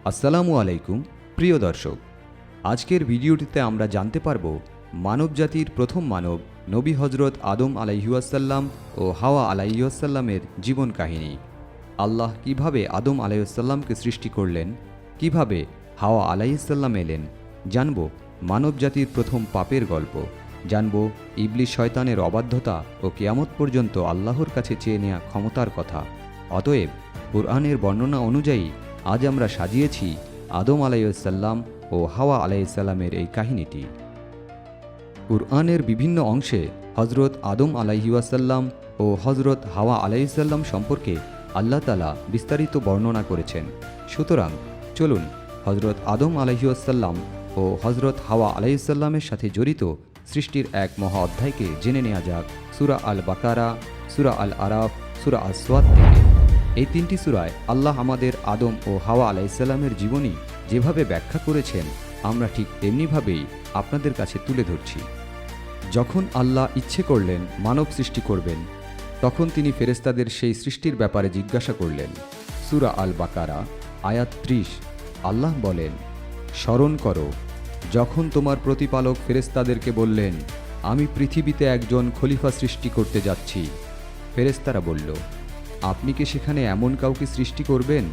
আসসালামু আলাইকুম প্রিয় দর্শক, আজকের ভিডিওটিতে আমরা জানতে পারব মানবজাতির প্রথম মানব নবী হজরত আদম আলাইহিওয়াসাল্লাম ও হাওয়া আলাইহিওয়াসাল্লামের জীবন কাহিনী। আল্লাহ কিভাবে আদম আলাইহিওয়াসাল্লামকে সৃষ্টি করলেন, কিভাবে হাওয়া আলাইহিসসাল্লাম এলেন, জানব মানবজাতির প্রথম পাপের গল্প, জানব ইবলিস শয়তানের অবাধ্যতা ও কিয়ামত পর্যন্ত আল্লাহর কাছে চেয়ে নেওয়া ক্ষমতার কথা। অতএব কুরআনের বর্ণনা অনুযায়ী আজ আমরা সাজিয়েছি আদম আলাইহিসসালাম ও হাওয়া আলাইহিসসালামের এই কাহিনীটি। কুরআনের বিভিন্ন অংশে হজরত আদম আলাইহিওয়াসাল্লাম ও হজরত হাওয়া আলাইহিসসালাম সম্পর্কে আল্লাহ তাআলা বিস্তারিত বর্ণনা করেছেন। সুতরাং চলুন হজরত আদম আলাইহিওয়াসাল্লাম ও হজরত হাওয়া আলাইহিসসালামের সাথে জড়িত সৃষ্টির এক মহা অধ্যায়কে জেনে নেওয়া যাক সূরা আল বাকারা, সূরা আল আরাফ, সূরা আস-সাদ থেকে। এই তিনটি সূরায় আল্লাহ আমাদের আদম ও হাওয়া আলাইহিসসালামের জীবনী যেভাবে ব্যাখ্যা করেছেন, আমরা ঠিক তেমনিভাবেই আপনাদের কাছে তুলে ধরছি। যখন আল্লাহ ইচ্ছে করলেন মানব সৃষ্টি করবেন, তখন তিনি ফেরেশতাদের সেই সৃষ্টির ব্যাপারে জিজ্ঞাসা করলেন। সূরা আল বাকারা আয়াত ৩০। আল্লাহ বলেন, স্মরণ করো যখন তোমার প্রতিপালক ফেরেশতাদেরকে বললেন, আমি পৃথিবীতে একজন খলিফা সৃষ্টি করতে যাচ্ছি। ফেরেশতারা বলল, আপনি কি সেখানে এমন কাউকে সৃষ্টি করবেন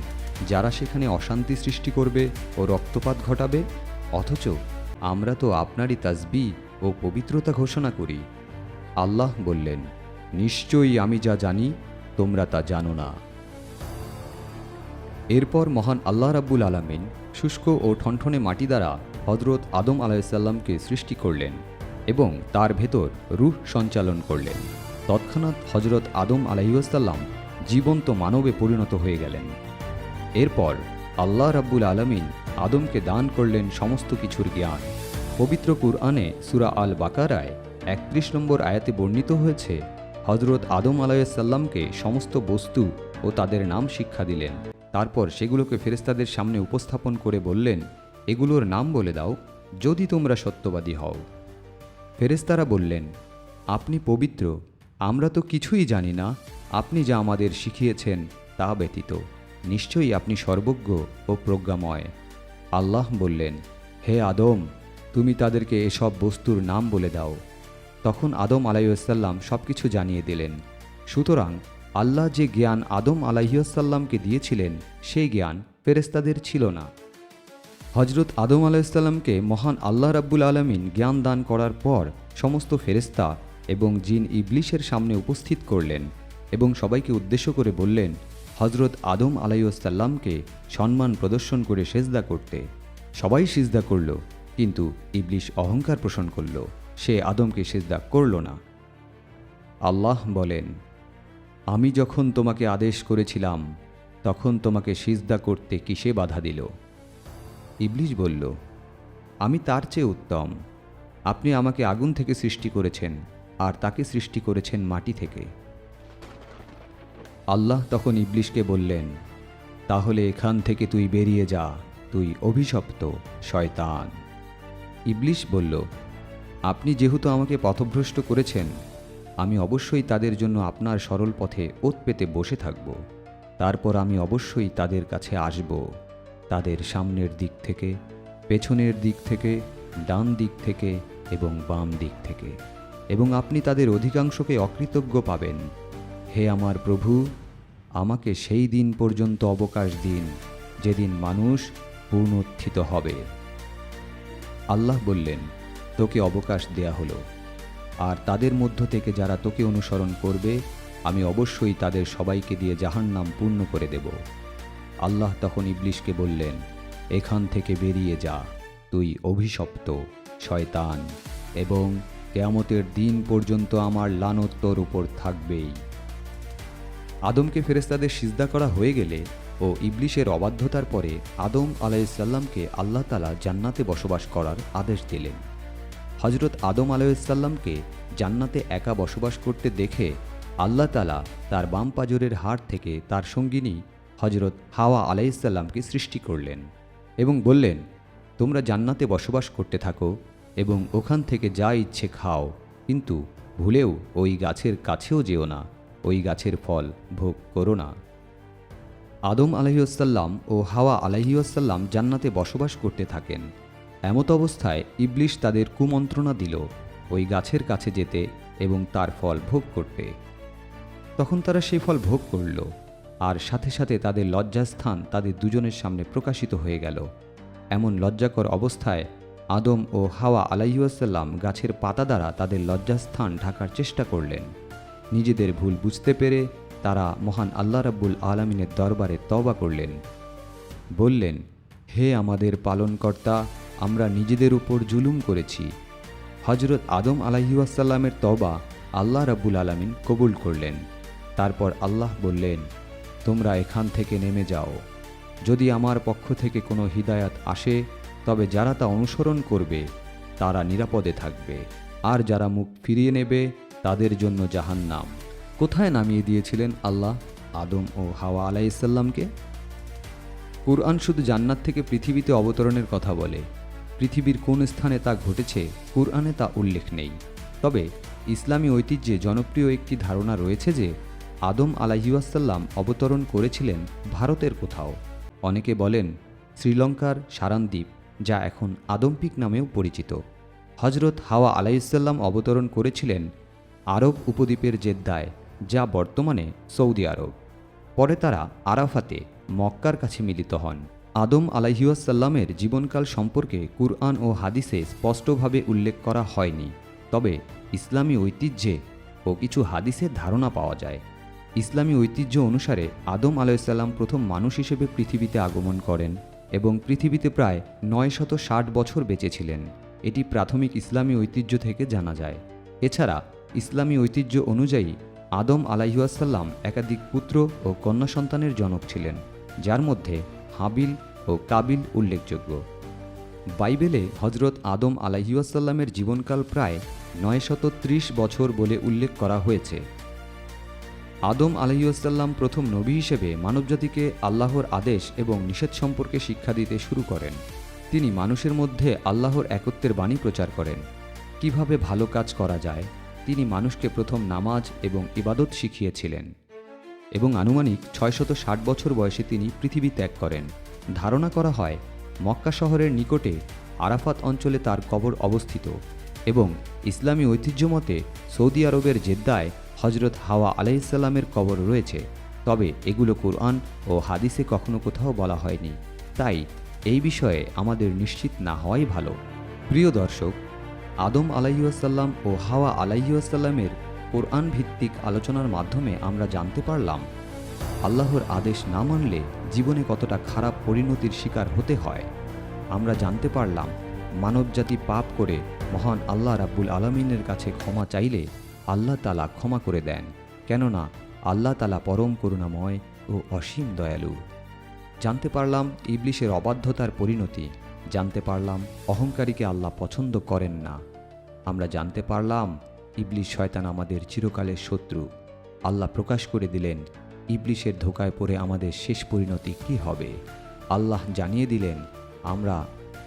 যারা সেখানে অশান্তি সৃষ্টি করবে ও রক্তপাত ঘটাবে? অথচ আমরা তো আপনারই তাসবিহ ও পবিত্রতা ঘোষণা করি। আল্লাহ বললেন, নিশ্চয়ই আমি যা জানি তোমরা তা জানো না। এরপর মহান আল্লাহ রাব্বুল আলামিন শুষ্ক ও ঠনঠনে মাটি দ্বারা হজরত আদম আলাইহিসসালামকে সৃষ্টি করলেন এবং তার ভেতর রূহ সঞ্চালন করলেন। তৎক্ষণাৎ হজরত আদম আলাইহিসসালাম জীবন্ত মানবে পরিণত হয়ে গেলেন। এরপর আল্লাহ রাব্বুল আলামিন আদমকে দান করলেন সমস্ত কিছুর জ্ঞান। পবিত্র কুরআনে সূরা আল বাকারায় ৩১ নম্বর আয়াতে বর্ণিত হয়েছে, হজরত আদম আলাইহিসসালামকে সমস্ত বস্তু ও তাদের নাম শিক্ষা দিলেন। তারপর সেগুলোকে ফেরেশতাদের সামনে উপস্থাপন করে বললেন, এগুলোর নাম বলে দাও যদি তোমরা সত্যবাদী হও। ফেরেশতারা বললেন, আপনি পবিত্র, আমরা তো কিছুই জানি না, আপনি যা আমাদের শিখিয়েছেন তা ব্যতীত। নিশ্চয়ই আপনি সর্বজ্ঞ ও প্রজ্ঞাময়। আল্লাহ বললেন, হে আদম, তুমি তাদেরকে এসব বস্তুর নাম বলে দাও। তখন আদম আলাইহিসসালাম সব কিছু জানিয়ে দিলেন। সুতরাং আল্লাহ যে জ্ঞান আদম আলাইহিসসালামকে দিয়েছিলেন, সেই জ্ঞান ফেরেশতাদের ছিল না। হজরত আদম আলাইহিসসালামকে মহান আল্লাহ রাব্বুল আলামিন জ্ঞান দান করার পর সমস্ত ফেরেশতা এবং জিন ইবলিসের সামনে উপস্থিত করলেন এবং সবাইকে উদ্দেশ্য করে বললেন, হজরত আদম আলাইহিসসালামকে সম্মান প্রদর্শন করে সেজদা করতে। সবাই সিজদা করল, কিন্তু ইবলিস অহংকার পোষণ করল, সে আদমকে সেজদা করল না। আল্লাহ বলেন, আমি যখন তোমাকে আদেশ করেছিলাম, তখন তোমাকে সিজদা করতে কিসে বাধা দিল? ইবলিস বলল, আমি তার চেয়ে উত্তম। আপনি আমাকে আগুন থেকে সৃষ্টি করেছেন আর তাকে সৃষ্টি করেছেন মাটি থেকে। আল্লাহ তখন ইবলিসকে বললেন, তাহলে এখান থেকে তুই বেরিয়ে যা, তুই অভিশপ্ত শয়তান। ইবলিস বলল, আপনি যেহেতু আমাকে পথভ্রষ্ট করেছেন, আমি অবশ্যই তাদের জন্য আপনার সরল পথে ওত পেতে বসে থাকব। তারপর আমি অবশ্যই তাদের কাছে আসব, তাদের সামনের দিক থেকে, পেছনের দিক থেকে, ডান দিক থেকে এবং বাম দিক থেকে, এবং আপনি তাদের অধিকাংশকে অকৃতজ্ঞ পাবেন। হে আমার প্রভু, আমাকে সেই দিন পর্যন্ত অবকাশ দিন যেদিন মানুষ পুনরুত্থিত হবে। আল্লাহ বললেন, তোকে অবকাশ দেয়া হলো, আর তাদের মধ্য থেকে যারা তোকে অনুসরণ করবে, আমি অবশ্যই তাদের সবাইকে দিয়ে জাহান্নাম পূর্ণ করে দেব। আল্লাহ তখন ইবলিসকে বললেন, এখান থেকে বেরিয়ে যা, তুই অভিশপ্ত শয়তান, এবং কিয়ামতের দিন পর্যন্ত আমার লানত তোর উপর থাকবেই। আদমকে ফেরেশতাদের সিজদা করা হয়ে গেলে ও ইবলিসের অবাধ্যতার পরে আদম আলাইহিসসালামকে আল্লাহ তাআলা জান্নাতে বসবাস করার আদেশ দিলেন। হজরত আদম আলাইহিসসালামকে জান্নাতে একা বসবাস করতে দেখে আল্লাহ তাআলা তার বাম পাজরের হাড় থেকে তার সঙ্গিনী হজরত হাওয়া আলাইহিসসালামকে সৃষ্টি করলেন এবং বললেন, তোমরা জান্নাতে বসবাস করতে থাকো এবং ওখান থেকে যা ইচ্ছে খাও, কিন্তু ভুলেও ওই গাছের কাছেও যেও না, ওই গাছের ফল ভোগ করো না। আদম আলাইহিসসাল্লাম ও হাওয়া আলাইহিসসাল্লাম জান্নাতে বসবাস করতে থাকেন। এমত অবস্থায় ইবলিশ তাদের কুমন্ত্রণা দিল ওই গাছের কাছে যেতে এবং তার ফল ভোগ করতে। তখন তারা সেই ফল ভোগ করল, আর সাথে সাথে তাদের লজ্জাস্থান তাদের দুজনের সামনে প্রকাশিত হয়ে গেল। এমন লজ্জাকর অবস্থায় আদম ও হাওয়া আলাইহিসসাল্লাম গাছের পাতা দ্বারা তাদের লজ্জাস্থান ঢাকার চেষ্টা করলেন। নিজেদের ভুল বুঝতে পেরে তারা মহান আল্লাহ রাব্বুল আলামিনের দরবারে তওবা করলেন। বললেন, হে আমাদের পালনকর্তা, আমরা নিজেদের উপর জুলুম করেছি। হজরত আদম আলাইহিসসালামের তওবা আল্লাহ রাব্বুল আলামিন কবুল করলেন। তারপর আল্লাহ বললেন, তোমরা এখান থেকে নেমে যাও। যদি আমার পক্ষ থেকে কোনো হিদায়াত আসে তবে যারা তা অনুসরণ করবে তারা নিরাপদে থাকবে, আর যারা মুখ ফিরিয়ে নেবে তাদের জন্য জাহান্নাম। কোথায় নামিয়ে দিয়েছিলেন আল্লাহ আদম ও হাওয়া আলাইহিসসালামকে? কুরআন শুধু জান্নাত থেকে পৃথিবীতে অবতরণের কথা বলে। পৃথিবীর কোন স্থানে তা ঘটেছে কুরআনে তা উল্লেখ নেই। তবে ইসলামী ঐতিহ্যে জনপ্রিয় একটি ধারণা রয়েছে যে আদম আলাইহিসসালাম অবতরণ করেছিলেন ভারতের কোথাও। অনেকে বলেন শ্রীলঙ্কার সারানদ্বীপ, যা এখন আদমপিক নামেও পরিচিত। হজরত হাওয়া আলাইহিসসালাম অবতরণ করেছিলেন আরব উপদ্বীপের জেদ্দায়, যা বর্তমানে সৌদি আরব। পরে তারা আরাফাতে মক্কার কাছে মিলিত হন। আদম আলাইহিসসালামের জীবনকাল সম্পর্কে কুরআন ও হাদিসে স্পষ্টভাবে উল্লেখ করা হয়নি, তবে ইসলামী ঐতিহ্যে ও কিছু হাদিসের ধারণা পাওয়া যায়। ইসলামী ঐতিহ্য অনুসারে আদম আলাইহিসসালাম প্রথম মানুষ হিসেবে পৃথিবীতে আগমন করেন এবং পৃথিবীতে প্রায় 960 বছর বেঁচেছিলেন। এটি প্রাথমিক ইসলামী ঐতিহ্য থেকে জানা যায়। এছাড়া ইসলামী ঐতিহ্য অনুযায়ী আদম আলাইহিসসালাম একাধিক পুত্র ও কন্যা সন্তানের জনক ছিলেন, যার মধ্যে হাবিল ও কাবিল উল্লেখযোগ্য। বাইবেলে হজরত আদম আলাইহিসসালামের জীবনকাল প্রায় 930 বছর বলে উল্লেখ করা হয়েছে। আদম আলাইহিসসালাম প্রথম নবী হিসেবে মানবজাতিকে আল্লাহর আদেশ এবং নিষেধ সম্পর্কে শিক্ষা দিতে শুরু করেন। তিনি মানুষের মধ্যে আল্লাহর একত্বের বাণী প্রচার করেন। কিভাবে ভালো কাজ করা যায় তিনি মানুষকে প্রথম নামাজ এবং ইবাদত শিখিয়েছিলেন এবং আনুমানিক 660 বছর বয়সে তিনি পৃথিবী ত্যাগ করেন। ধারণা করা হয় মক্কা শহরের নিকটে আরাফাত অঞ্চলে তার কবর অবস্থিত এবং ইসলামী ঐতিহ্য মতে সৌদি আরবের জেদ্দায় হজরত হাওয়া আলাইহিসসালামের কবর রয়েছে। তবে এগুলো কুরআন ও হাদিসে কখনো কোথাও বলা হয়নি, তাই এই বিষয়ে আমাদের নিশ্চিত না হওয়াই ভালো। প্রিয় দর্শক, আদম আলাইহিসসালাম ও হাওয়া আলাইহিসসালামের কোরআন ভিত্তিক আলোচনার মাধ্যমে আমরা জানতে পারলাম আল্লাহর আদেশ না মানলে জীবনে কতটা খারাপ পরিণতির শিকার হতে হয়। আমরা জানতে পারলাম মানবজাতি পাপ করে মহান আল্লাহ রাব্বুল আলামিনের কাছে ক্ষমা চাইলে আল্লাহ তাআলা ক্ষমা করে দেন, কেননা আল্লাহ তাআলা পরম করুণাময় ও অসীম দয়ালু। জানতে পারলাম ইবলিশের অবাধ্যতার পরিণতি। জানতে পারলাম অহংকারীকে আল্লাহ পছন্দ করেন না। আমরা জানতে পারলাম ইবলিশ শয়তান আমাদের চিরকালের শত্রু। আল্লাহ প্রকাশ করে দিলেন ইবলিশের ধোকায় পড়ে আমাদের শেষ পরিণতি কী হবে। আল্লাহ জানিয়ে দিলেন আমরা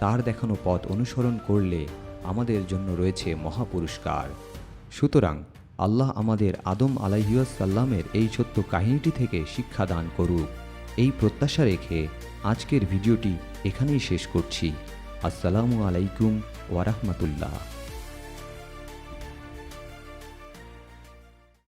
তার দেখানো পথ অনুসরণ করলে আমাদের জন্য রয়েছে মহাপুরস্কার। সুতরাং আল্লাহ আমাদের আদম আলাইহিসসালামের এই ছোট্ট কাহিনীটি থেকে শিক্ষা দান করুক, এই প্রত্যাশা রেখে আজকের ভিডিওটি এখানেই শেষ করছি। আসসালামু আলাইকুম ওয়া রাহমাতুল্লাহ।